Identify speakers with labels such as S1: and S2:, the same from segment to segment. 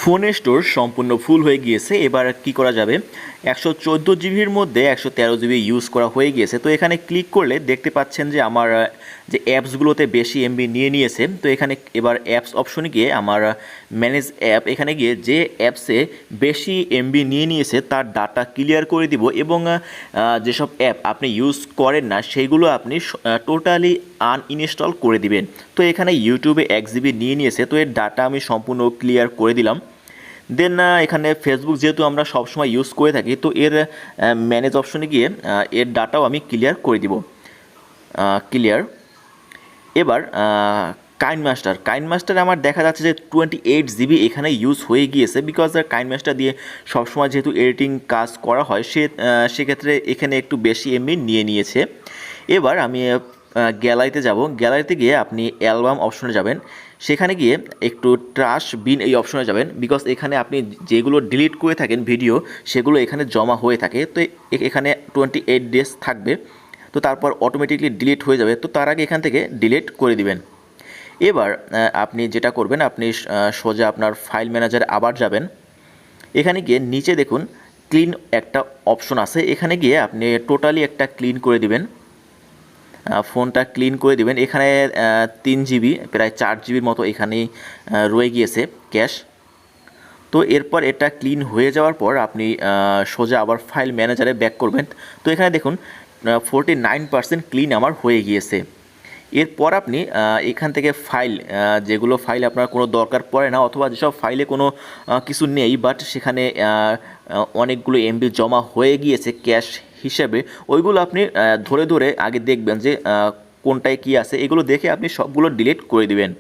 S1: ফোনের স্টোর সম্পূর্ণ ফুল হয়ে গিয়েছে। এবার কি করা যাবে, 114 জিবির মধ্যে 113 জিবি ইউজ করা হয়ে গিয়েছে। তো এখানে ক্লিক করলে দেখতে পাচ্ছেন যে আমার যে অ্যাপসগুলোতে বেশি এমবি নিয়ে নিয়েছে। তো এখানে এবার অ্যাপস অপশনে গিয়ে আমার ম্যানেজ অ্যাপ, এখানে গিয়ে যে অ্যাপসে বেশি এমবি নিয়ে নিয়েছে তার ডাটা ক্লিয়ার করে দিব এবং যেসব অ্যাপ আপনি ইউজ করেন না সেইগুলো আপনি টোটালি আনইনস্টল করে দিবেন। তো এখানে ইউটিউবে 1 জিবি নিয়ে নিয়েছে, তো এর ডাটা আমি সম্পূর্ণ ক্লিয়ার করে দিলাম। দেন এখানে ফেসবুক যেহেতু আমরা সবসময় ইউজ করে থাকি, তো এর ম্যানেজ অপশনে গিয়ে এর ডাটাও আমি ক্লিয়ার করে দিব। ক্লিয়ার। এবার কাইন মাস্টার আমার দেখা যাচ্ছে যে 28 জিবি এখানে ইউজ হয়ে গিয়েছে, বিকজ কাইন মাস্টার দিয়ে সবসময় যেহেতু এডিটিং কাজ করা হয় সেক্ষেত্রে এখানে একটু বেশি এমবি নিয়ে নিয়েছে। এবার আমি গ্যালারিতে যাব। গ্যালারিতে গিয়ে আপনি অ্যালবাম অপশনে যাবেন, সেখানে গিয়ে একটু ট্রাশ বিন এই অপশনে যাবেন, বিকজ এখানে আপনি যেগুলো ডিলিট করে থাকেন ভিডিও সেগুলো এখানে জমা হয়ে থাকে। তো এখানে 28 ডেজ থাকবে, তো তারপর অটোমেটিকলি ডিলিট হয়ে যাবে। তো তার আগে এখান থেকে ডিলিট করে দিবেন। এবার আপনি যেটা করবেন, আপনি সোজা আপনার ফাইল ম্যানেজারে আবার যাবেন। এখানে গিয়ে নিচে দেখুন ক্লিন একটা অপশন আছে, এখানে গিয়ে আপনি টোটালি একটা ক্লিন করে দিবেন, ফোনটা ক্লিন করে দিবেন। এখানে 3 জিবি প্রায় 4 জিবির মতো এখানেই রয়ে গিয়েছে ক্যাশ। তো এরপর এটা ক্লিন হয়ে যাওয়ার পর আপনি সোজা আবার ফাইল ম্যানেজারে ব্যাক করবেন। তো এখানে দেখুন 49% ক্লিন আমার হয়ে গিয়েছে। এরপর আপনি এখান থেকে ফাইল, যেগুলো ফাইল আপনার কোনো দরকার পড়ে না অথবা যেসব ফাইলে কোনো কিছু নেই বাট সেখানে অনেকগুলো এমবি জমা হয়ে গিয়েছে ক্যাশ হিসেবে, ওইগুলো আপনি ধরে ধরে আগে দেখবেন যে কোনটায় কী আছে, এগুলো দেখে আপনি সবগুলো ডিলিট করে দিবেন।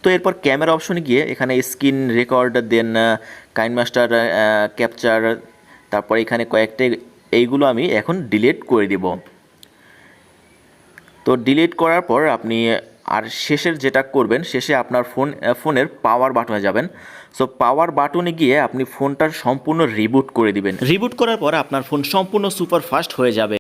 S1: তো এরপর ক্যামেরা অপশনে গিয়ে এখানে স্ক্রিন রেকর্ড, দেন কাইন মাস্টার ক্যাপচার, তারপর এখানে কয়েকটা, এইগুলো আমি এখন ডিলিট করে দিব। তো ডিলিট করার পর আপনি আর শেষের যেটা করবেন, শেষে আপনার ফোনের পাওয়ার বাটনে যাবেন। সো পাওয়ার বাটনে গিয়ে আপনি ফোনটার সম্পূর্ণ রিবুট করে দিবেন। রিবুট করার পর আপনার ফোন সম্পূর্ণ সুপার ফাস্ট হয়ে যাবে।